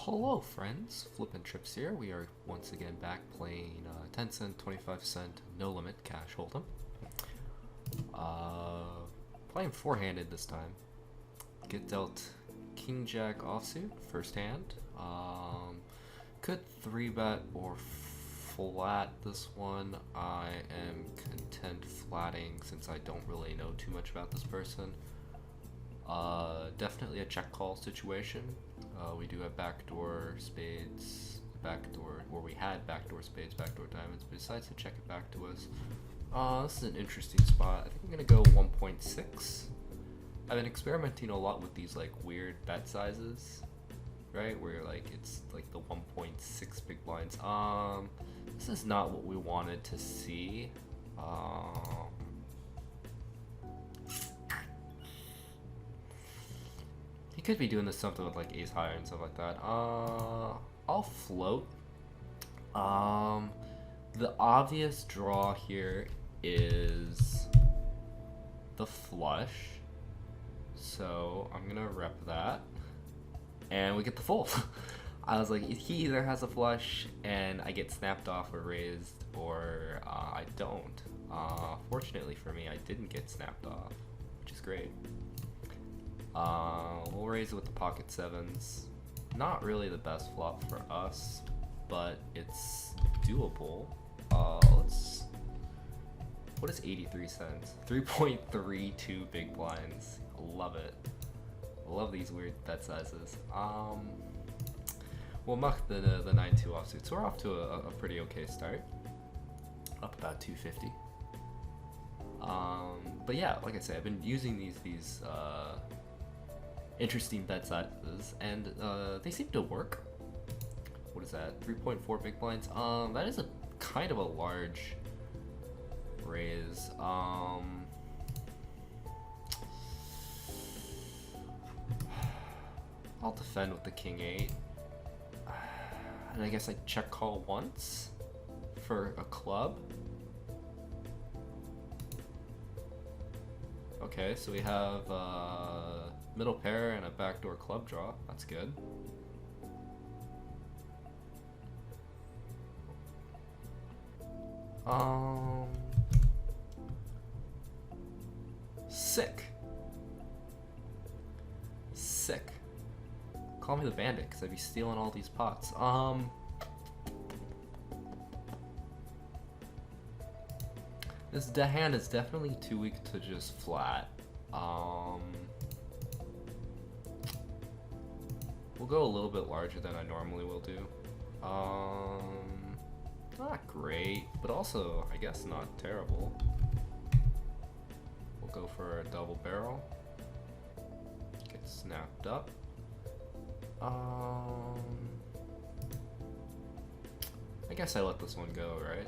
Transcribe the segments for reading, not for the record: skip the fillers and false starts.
Hello friends, FlippinTrips here. We are once again back playing 10 cent, 25 cent, no limit cash hold'em. Playing four-handed this time. Get dealt King Jack offsuit, first hand. Could 3-bet or flat this one. I am content flatting since I don't really know too much about this person. Definitely a check call situation. We do have backdoor spades, we had backdoor spades, backdoor diamonds, but decides to check it back to us. This is an interesting spot. I think I'm gonna go 1.6. I've been experimenting a lot with these like weird bet sizes, right? Where like it's like the 1.6 big blinds. This is not what we wanted to see. He could be doing this something with like ace higher and stuff like that. I'll float. The obvious draw here is the flush. So I'm gonna rep that. And we get the fold. I was like, he either has a flush and I get snapped off or raised, or I don't. Fortunately for me, I didn't get snapped off, which is great. We'll raise it with the pocket sevens. Not really the best flop for us, but it's doable. What is 83 cents? 3.32 big blinds. Love it. Love these weird bet sizes. We'll muck the 9-2 offsuit, so we're off to a pretty okay start. Up about 250. But yeah, like I said, I've been using these interesting bet sizes, and they seem to work. What is that? 3.4 big blinds. That is a kind of a large raise. I'll defend with the king 8, and I guess I check call once for a club. Okay, so we have middle pair and a backdoor club draw. That's good. Sick. Call me the bandit, because I'd be stealing all these pots. This hand is definitely too weak to just flat. We'll go a little bit larger than I normally will do. Not great, but also, I guess, not terrible. We'll go for a double barrel. Get snapped up. I guess I let this one go, right?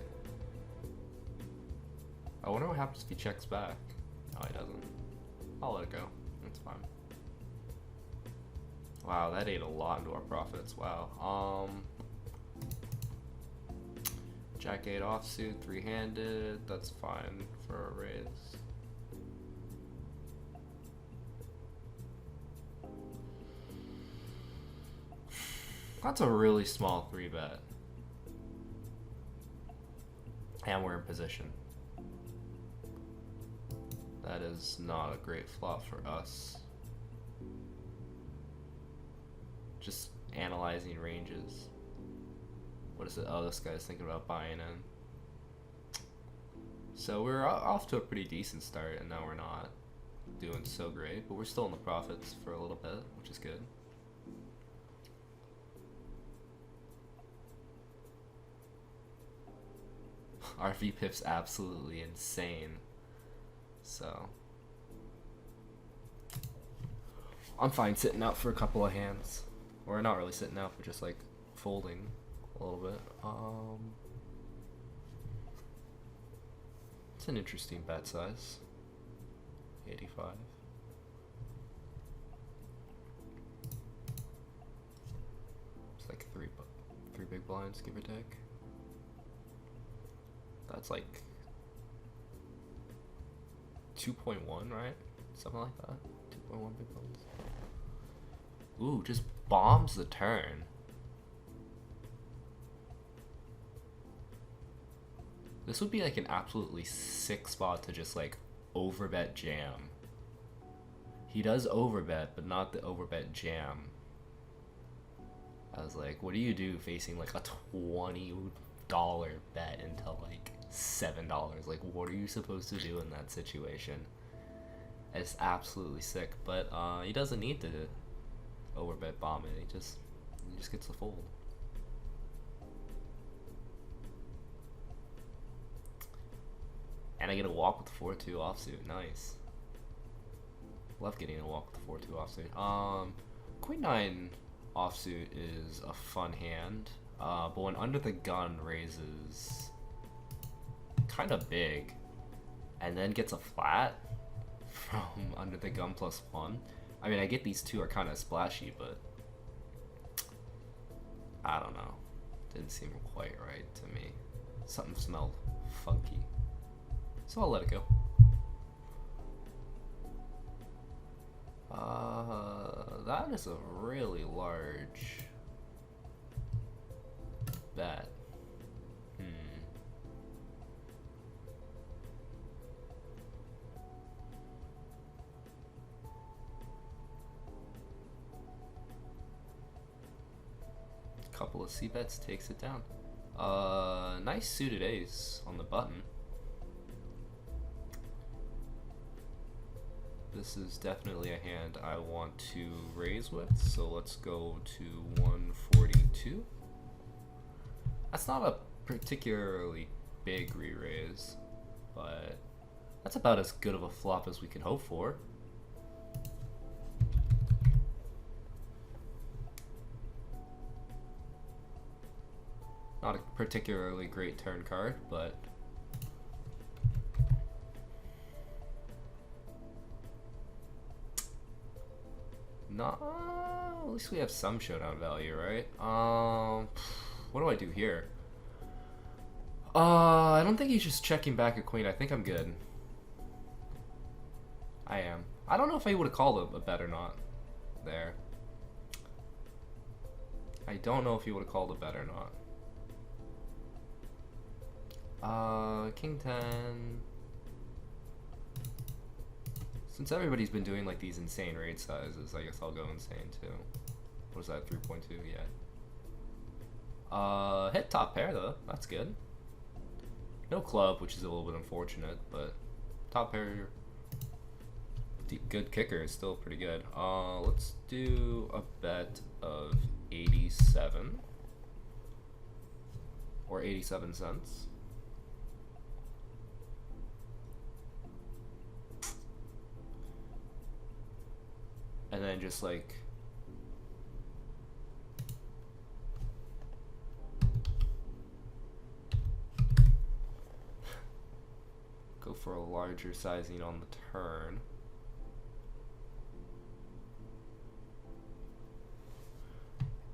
I wonder what happens if he checks back. No, he doesn't. I'll let it go. That's fine. Wow, that ate a lot into our profits. Wow. Jack 8 offsuit, three-handed. That's fine for a raise. That's a really small 3-bet. And we're in position. That is not a great flop for us. Just analyzing ranges. What is it? Oh, this guy's thinking about buying in. So we're off to a pretty decent start, and now we're not doing so great, but we're still in the profits for a little bit, which is good. Our VPIP's absolutely insane. So I'm fine sitting out for a couple of hands. Or not really sitting out, but just like folding a little bit. It's an interesting bet size. 85. It's like three big blinds, give or take. That's like 2.1, right? Something like that. 2.1 big blinds. Ooh, just bombs the turn. This would be like an absolutely sick spot to just like overbet jam. He does overbet, but not the overbet jam. I was like, what do you do facing like a $20 bet into like $7? Like, what are you supposed to do in that situation? It's absolutely sick, but he doesn't need to overbet bomb it. He just gets the fold. And I get a walk with the 4-2 offsuit. Nice. Love getting a walk with the 4-2 offsuit. Queen 9 offsuit is a fun hand, but when under the gun raises kind of big and then gets a flat from under the gun +1. I mean, I get these two are kind of splashy, but I don't know. Didn't seem quite right to me. Something smelled funky. So I'll let it go. That is a really large bet. Couple of C bets takes it down. Nice suited ace on the button. This is definitely a hand I want to raise with, so let's go to 142. That's not a particularly big re-raise, but that's about as good of a flop as we can hope for. Not a particularly great turn card, but at least we have some showdown value, right? What do I do here? I don't think he's just checking back a queen. I think I'm good. I am. I don't know if I would have called a bet or not there. I don't know if he would have called a bet or not. King 10. Since everybody's been doing like these insane raid sizes, I guess I'll go insane too. What is that, 3.2? Yeah. Hit top pair though, that's good. No club, which is a little bit unfortunate, but top pair, good kicker is still pretty good. Let's do a bet of 87 or 87 cents. And then just like go for a larger sizing on the turn.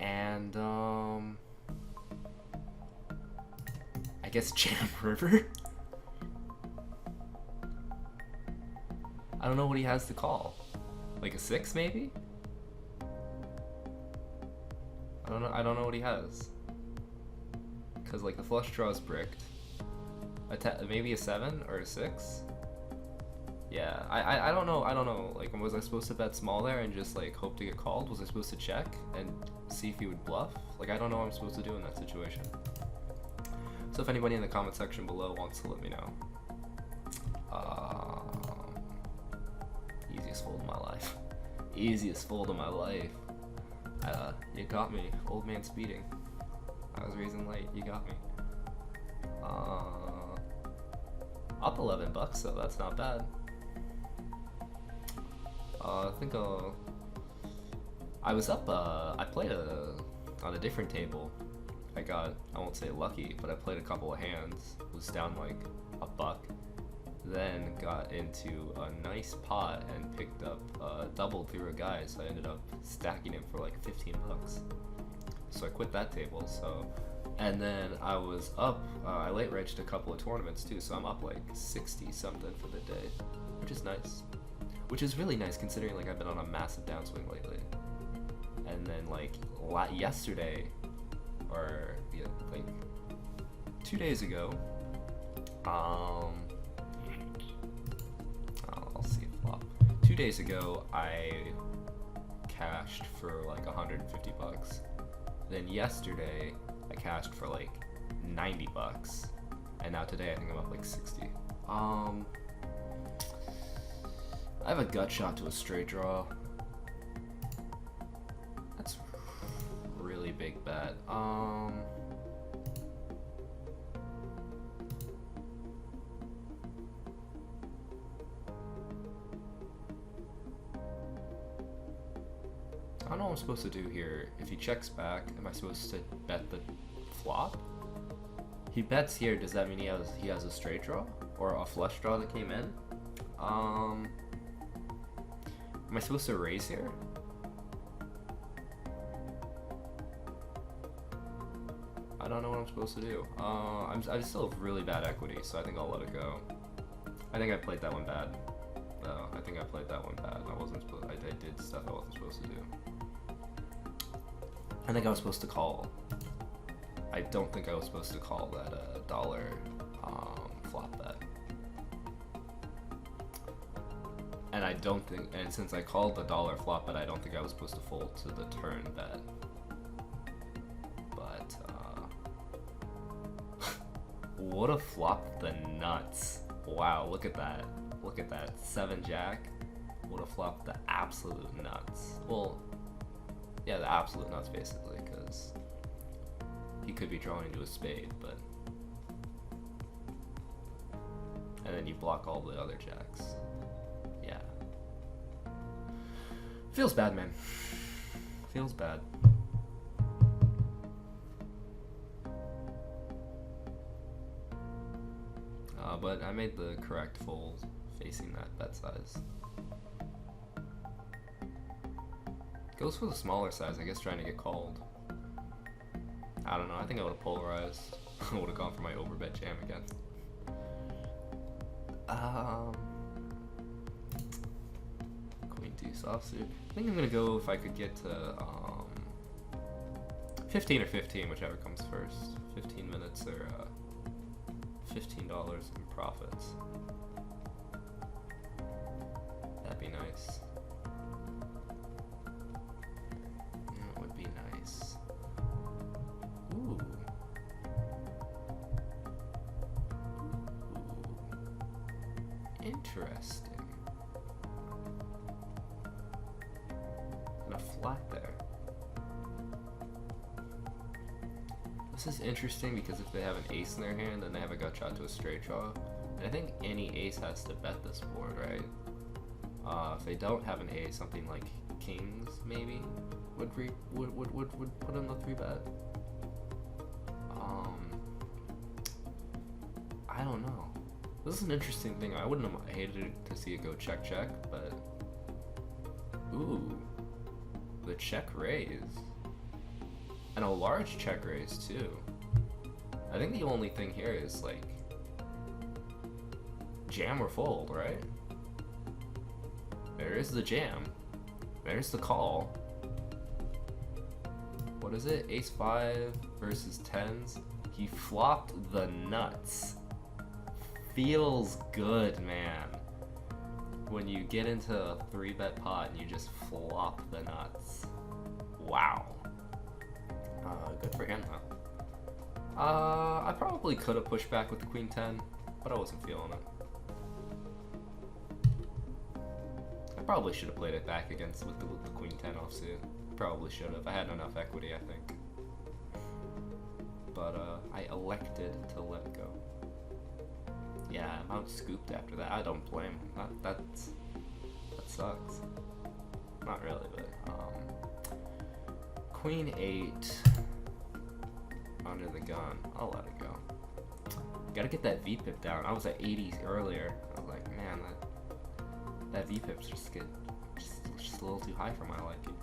And I guess jam river. I don't know what he has to call. Like a 6 maybe? I don't know what he has. Cause like the flush draw is bricked. Maybe a 7 or a 6? Yeah, I don't know. Like, was I supposed to bet small there and just like hope to get called? Was I supposed to check and see if he would bluff? Like, I don't know what I'm supposed to do in that situation. So if anybody in the comment section below wants to let me know. Easiest fold of my life. Easiest fold of my life. You got me. Old man speeding. I was raising late. You got me. Up $11, so that's not bad. I think I was up. I played on a different table. I won't say lucky, but I played a couple of hands. Was down like $1. Then got into a nice pot and picked up doubled through a guy, so I ended up stacking him for like $15. So I quit that table. And then I was up. I late regged a couple of tournaments too, so I'm up like 60 something for the day, which is nice. Which is really nice considering like I've been on a massive downswing lately. And then like yesterday, or yeah, like 2 days ago, I'll see flop. 2 days ago, I cashed for like 150 bucks. Then yesterday, I cashed for like 90 bucks. And now today, I think I'm up like 60. I have a gut shot to a straight draw. That's really big bet. I don't know what I'm supposed to do here. If he checks back, am I supposed to bet the flop? He bets here, does that mean he has a straight draw? Or a flush draw that came in? Am I supposed to raise here? I don't know what I'm supposed to do. I still have really bad equity, so I think I'll let it go. I think I played that one bad. No, I think I played that one bad. I did stuff I wasn't supposed to do. I think I was supposed to call. I don't think I was supposed to call that dollar flop bet. And I don't think, and since I called the dollar flop bet, I don't think I was supposed to fold to the turn bet. But, would have flopped the nuts. Wow, look at that. Look at that. 7 jack would have flopped the absolute nuts. Well, yeah, the absolute nuts basically, because he could be drawing into a spade, but. And then you block all the other jacks. Yeah. Feels bad, man. Feels bad. But I made the correct fold facing that bet size. Goes for the smaller size, I guess, trying to get called. I don't know, I think I would have polarized. I would have gone for my overbet jam again. Queen deuce offsuit. I think I'm gonna go if I could get to 15 or 15, whichever comes first. 15 minutes or $15 in profits. That'd be nice. That would be nice. Ooh. Interesting. And a flat there. This is interesting because if they have an ace in their hand, then they have a gut shot to a straight draw. And I think any ace has to bet this board, right? If they don't have an ace, something like kings maybe would put in the 3-bet. I don't know. This is an interesting thing. I wouldn't have hated to see it go check check, but ooh, the check raise. And a large check raise too. I think the only thing here is like jam or fold, right? There is the jam. There's the call. What is it? Ace 5 versus 10s. He flopped the nuts. Feels good, man. When you get into a 3-bet pot and you just flop the nuts. Wow. Good for him, though. I probably could have pushed back with the Queen 10, but I wasn't feeling it. I probably should have played it back against with the Queen 10 offsuit. Probably should have. I had enough equity, I think. But I elected to let go. Yeah, I'm out scooped after that. I don't blame him. That sucks. Not really, but Queen 8 under the gun. I'll let it go. Gotta get that VPIP down. I was at 80 earlier. I was like, man, that VPIP's just a little too high for my liking.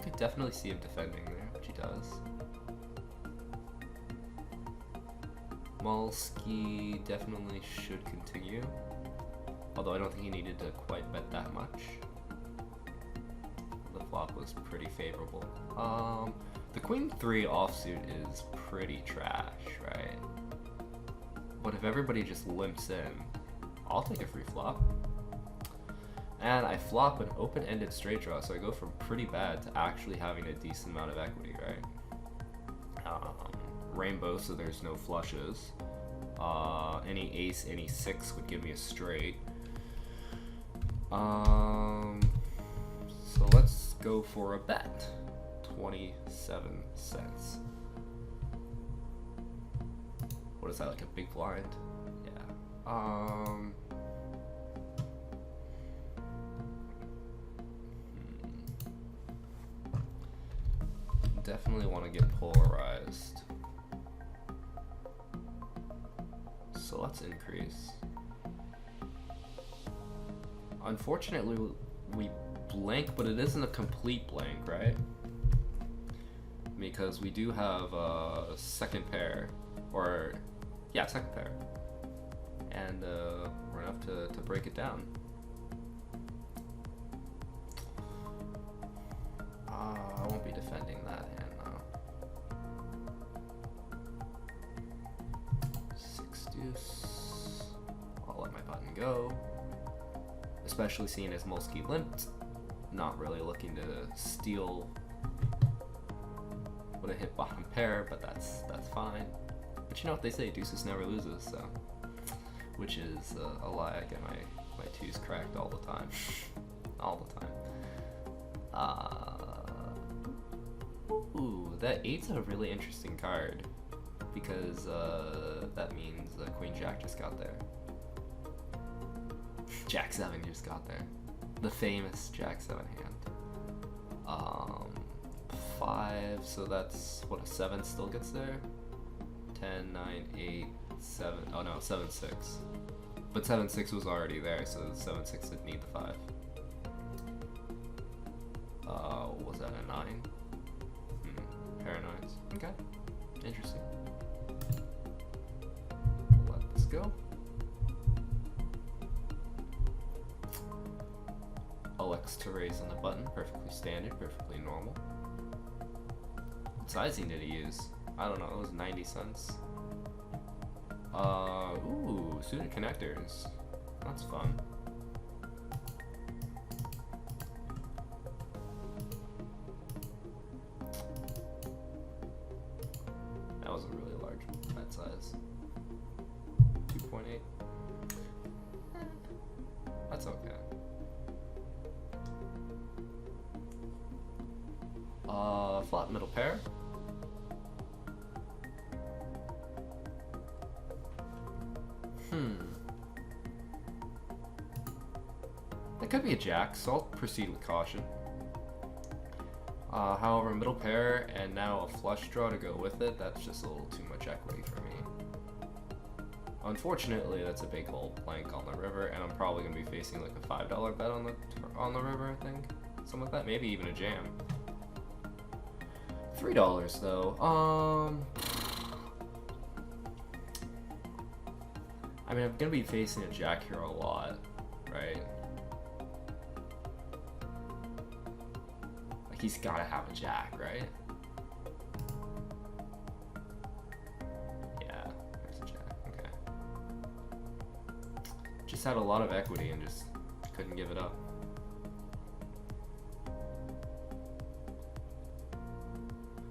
Could definitely see him defending there, which he does. Molsky definitely should continue, although I don't think he needed to quite bet that much. The flop was pretty favorable. The queen 3 offsuit is pretty trash, right? But if everybody just limps in, I'll take a free flop. And I flop an open-ended straight draw, so I go from pretty bad to actually having a decent amount of equity, right? Rainbow, so there's no flushes. Any ace, any 6 would give me a straight. So let's go for a bet. 27 cents. What is that, like a big blind? Yeah. Definitely want to get polarized. So let's increase. Unfortunately, we blank, but it isn't a complete blank, right? Because we do have a second pair, or yeah, second pair, and we're enough to break it down. I won't be defending that hand though. 6 deuce. I'll let my button go. Especially seeing as Molsky limped, not really looking to steal. Would have hit bottom pair, but that's fine. But you know what they say, deuces never loses, so which is a lie. I get my twos cracked all the time, all the time. Ooh, that 8's a really interesting card because that means Queen Jack just got there. Jack 7 just got there. The famous Jack 7 hand. 5, so that's what, a 7 still gets there? 10, 9, 8, 7. Oh no, 7, 6. But 7, 6 was already there, so 7, 6 didn't need the 5. Was that a 9? Pair of 9s. Okay. Interesting. Let's go. Elects to raise on the button. Perfectly standard, perfectly normal. What sizing did he use? I don't know, it was 90 cents. Ooh, suited connectors. That's fun. That was a really large bet size. 2.8. That's okay. Flat middle pair. That could be a jack, so I'll proceed with caution. However, middle pair and now a flush draw to go with it, that's just a little too much equity for me. Unfortunately, that's a big old blank on the river, and I'm probably going to be facing like a $5 bet on the river, I think. Something like that, maybe even a jam. $3 though. I mean, I'm gonna be facing a jack here a lot, right? Like, he's gotta have a jack, right? Yeah, there's a jack, okay. Just had a lot of equity and just couldn't give it up.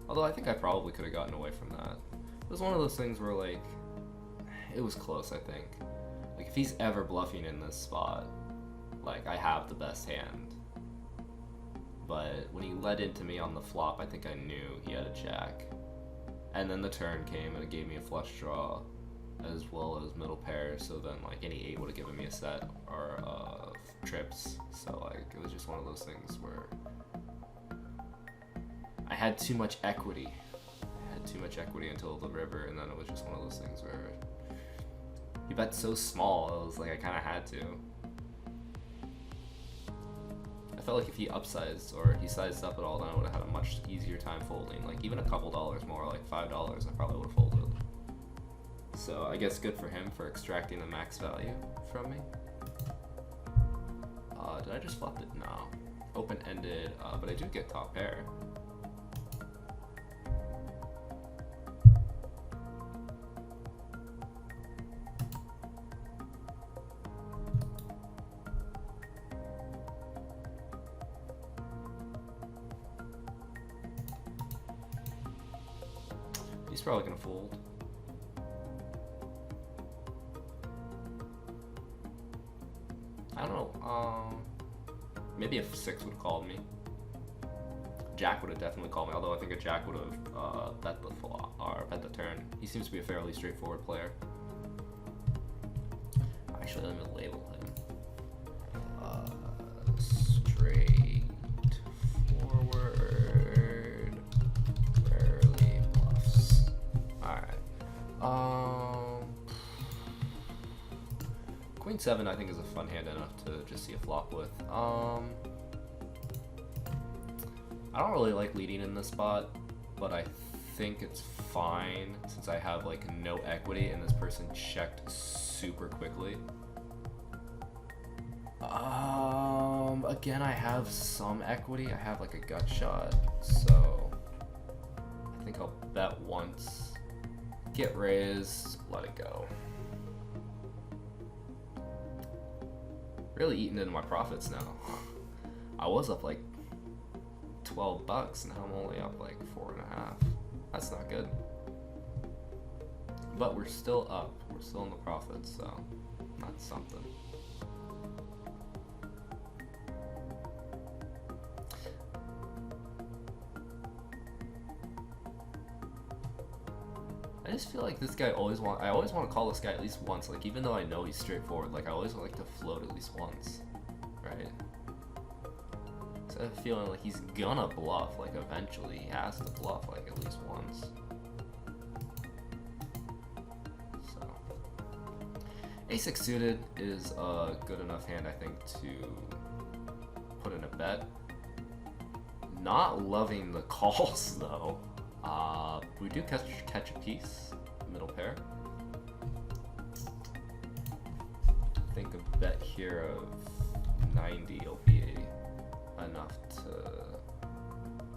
Although I think I probably could have gotten away from that. It was one of those things where, like, it was close, I think. Like, if he's ever bluffing in this spot, like, I have the best hand. But when he led into me on the flop, I think I knew he had a jack. And then the turn came and it gave me a flush draw as well as middle pair, so then, like, any 8 would have given me a set or trips. So, like, it was just one of those things where I had too much equity. I had too much equity until the river, and then it was just one of those things where you bet so small, it was like I kind of had to. I felt like if he upsized or he sized up at all, then I would have had a much easier time folding. Like, even a couple dollars more, like $5, I probably would have folded. So I guess good for him for extracting the max value from me. Did I just flop it? No. Open-ended, but I do get top pair. He's probably gonna fold. I don't know. Maybe if 6 would have called me. Jack would have definitely called me. Although I think a Jack would have bet the flop or bet the turn. He seems to be a fairly straightforward player. Actually, let me label him. Straightforward, rarely bluffs. All right. Queen 7 I think is a fun hand enough to just see a flop with. I don't really like leading in this spot, but I think it's fine since I have like no equity and this person checked super quickly. Again, I have some equity. I have like a gut shot, so I think I'll bet once, get raised, let it go. Really eating into my profits now. I was up like $12, now I'm only up like 4.5. That's not good. But we're still up. We're still in the profits, so that's something. I just feel like this guy I always want to call this guy at least once. Like, even though I know he's straightforward, like I always like to float at least once, right? So I have a feeling like he's gonna bluff. Like eventually, he has to bluff like at least once. So Ace-6 suited is a good enough hand, I think, to put in a bet. Not loving the calls though. We do catch a piece, middle pair. I think a bet here of 90 will be enough to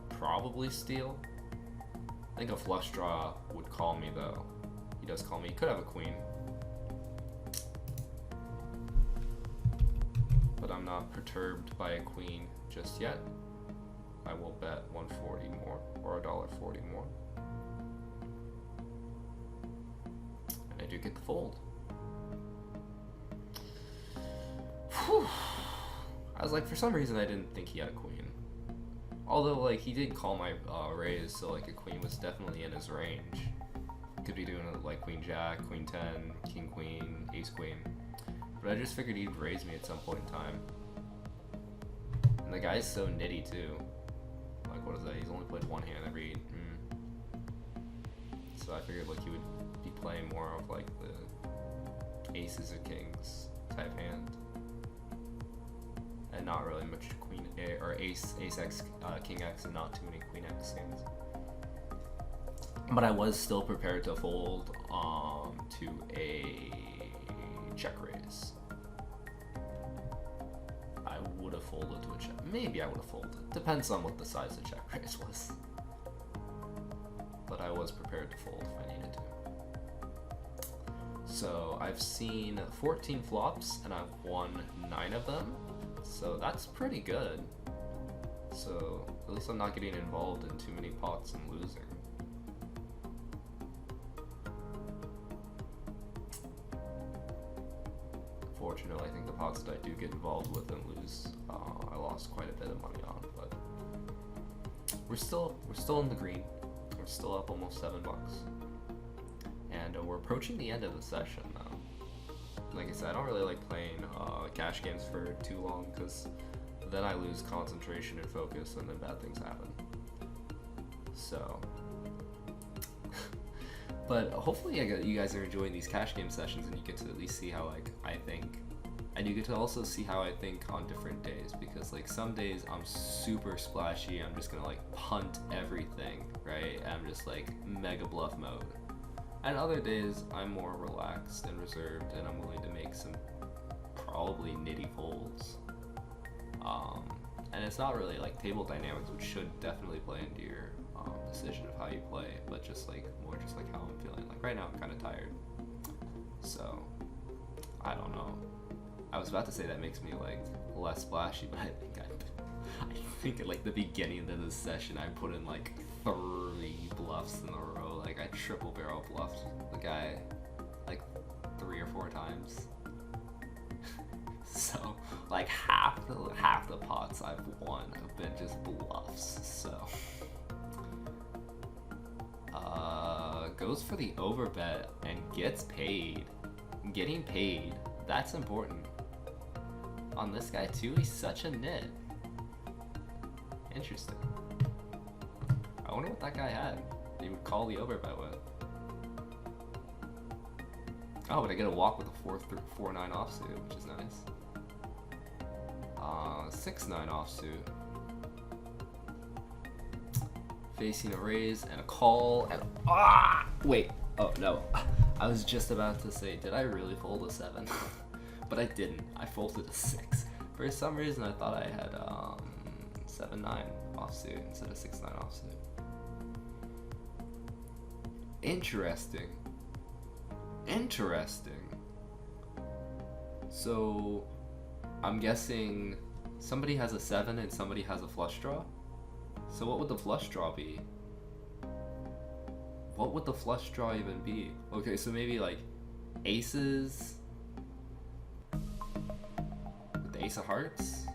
probably steal. I think a flush draw would call me though. He does call me. He could have a queen. But I'm not perturbed by a queen just yet. I will bet 140 more or $1.40 more. And I do get the fold. Whew. I was like, for some reason I didn't think he had a queen. Although like he did call my raise, so like a queen was definitely in his range. Could be doing it like queen jack, queen 10, king queen, ace queen. But I just figured he'd raise me at some point in time. And the guy's so nitty too. Like, what is that? He's only played one hand every. So I figured like he would be playing more of like the aces or kings type hand, and not really much queen A or ace X, king X, and not too many queen X hands. But I was still prepared to fold to a check raise. I would have folded to a check. Maybe I would have folded. Depends on what the size of check raise was. But I was prepared to fold if I needed to. So I've seen 14 flops and I've won 9 of them. So that's pretty good. So at least I'm not getting involved in too many pots and losing. Fortunately, I think the pots that I do get involved with and lose, I lost quite a bit of money on, but we're still in the green. We're still up almost $7, and we're approaching the end of the session now. Like I said, I don't really like playing cash games for too long because then I lose concentration and focus, and then bad things happen. So. But hopefully you guys are enjoying these cash game sessions and you get to at least see how like I think, and you get to also see how I think on different days, because like some days I'm super splashy, I'm just gonna like punt everything, right? And I'm just like mega bluff mode. And other days I'm more relaxed and reserved and I'm willing to make some probably nitty folds. And it's not really like table dynamics, which should definitely play into your decision of how you play, but just like more just like how I'm feeling. Like right now I'm kind of tired, so I don't know. I was about to say that makes me like less splashy, but I think I think at like the beginning of the session, I put in like 3 bluffs in a row. Like I triple barrel bluffed the guy like 3 or 4 times. So like half the pots I've won have been just bluffs. So goes for the overbet and gets paid. Getting paid, that's important. On this guy too, he's such a nit. Interesting. I wonder what that guy had. He would call the overbet with. Oh, but I get a walk with a 4-9 offsuit, which is nice. 6-9 offsuit. Facing a raise and a call and wait. Oh no. I was just about to say, did I really fold a 7? But I didn't. I folded a 6. For some reason, I thought I had 7-9 offsuit instead of 6-9 offsuit. Interesting. So, I'm guessing somebody has a 7 and somebody has a flush draw. So what would the flush draw be? What would the flush draw even be? Okay, so maybe like aces with the ace of hearts.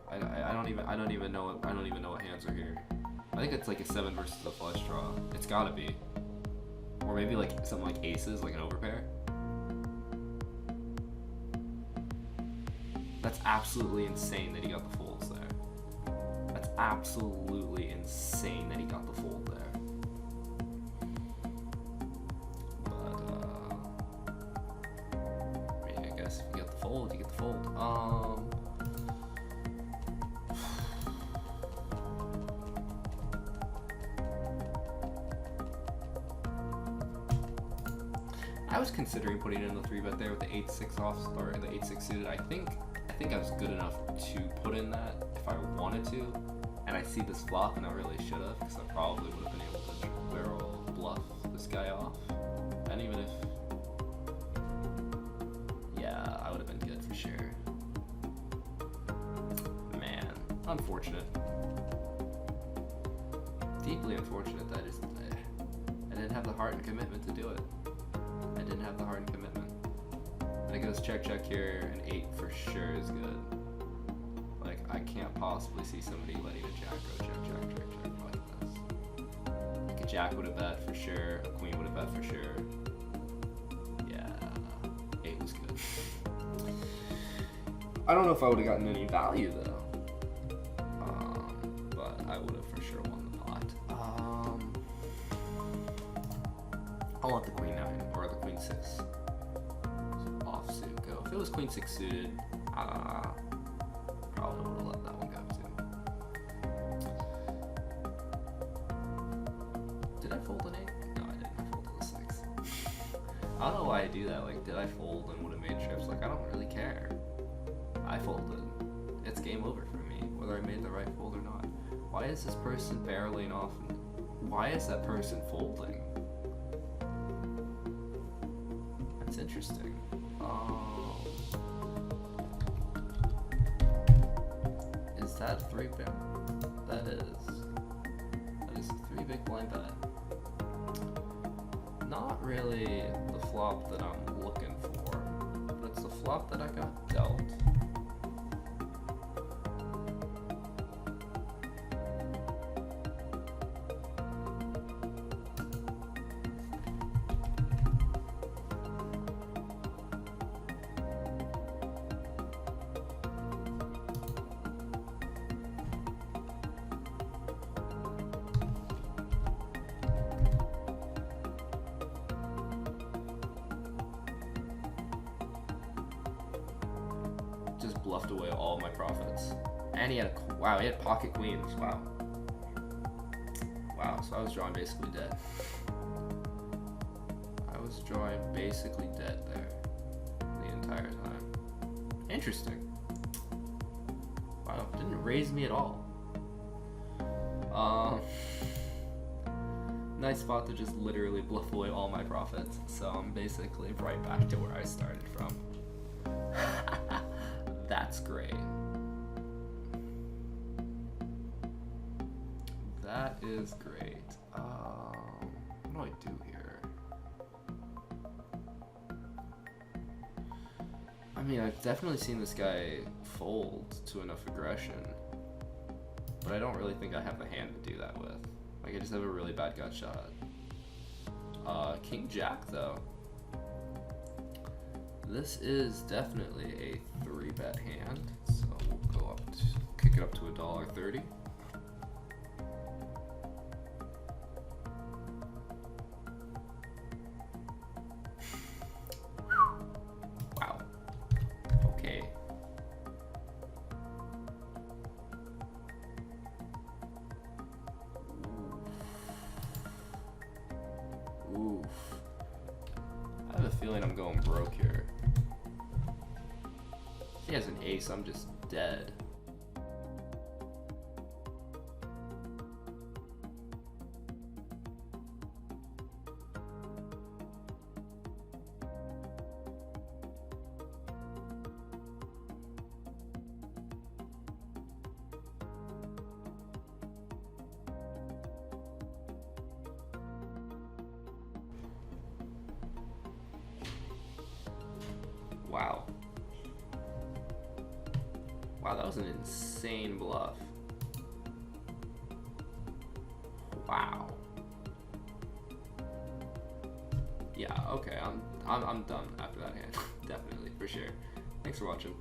I don't even know what hands are here. I think it's like a 7 versus a flush draw. It's gotta be. Or maybe like something like aces, like an overpair. That's absolutely insane that he got the folds there. That's absolutely insane that he got the fold there. But I mean, I guess if you get the fold, you get the fold. I was considering putting in the 3-bet there with the 8-6 off or the 8-6 suited. I think I was good enough to put in that if I wanted to, and I see this flop and I really should have, because I probably would have been able to barrel bluff this guy off, and even if, yeah, I would have been good for sure. Man, unfortunate. Deeply unfortunate that I didn't have the heart and commitment to do it. I didn't have the heart and commitment. And it goes check here, and 8 for sure is good. Like, I can't possibly see somebody letting a jack go check like this. Like a jack would have bet for sure, a queen would have bet for sure. Yeah, 8 was good. I don't know if I would have gotten any value though. But I would have for sure won the pot. I'll let the queen 9 or the queen 6 offsuit go. If it was queen 6 suited, probably would have let that one go too. Did I fold an 8? No, I didn't. I folded a 6. I don't know why I do that. Like, did I fold and would have made trips? Like, I don't really care. I folded. It's game over for me, whether I made the right fold or not. Why is this person barreling off? Why is that person folding? That's interesting. Is that 3 bet? That is a 3 big blind bet. Not really the flop that I'm looking for, but it's the flop that I got dealt. Just bluffed away all my profits. And he had he had pocket queens. Wow, so I was drawing basically dead. I was drawing basically dead there the entire time. Interesting. Wow, didn't raise me at all. Nice spot to just literally bluff away all my profits. So I'm basically right back to where I started from. That's great. That is great. What do I do here? I mean, I've definitely seen this guy fold to enough aggression, but I don't really think I have the hand to do that with. Like, I just have a really bad gut shot. King Jack, though. This is definitely a 3-bet hand, so we'll go up to, kick it up to $1.30. Wow. Okay. Oof. I have a feeling I'm going broke here. If he has an ace, I'm just dead. Wow. Wow, that was an insane bluff. Wow. Yeah, okay, I'm done after that hand. Definitely, for sure. Thanks for watching.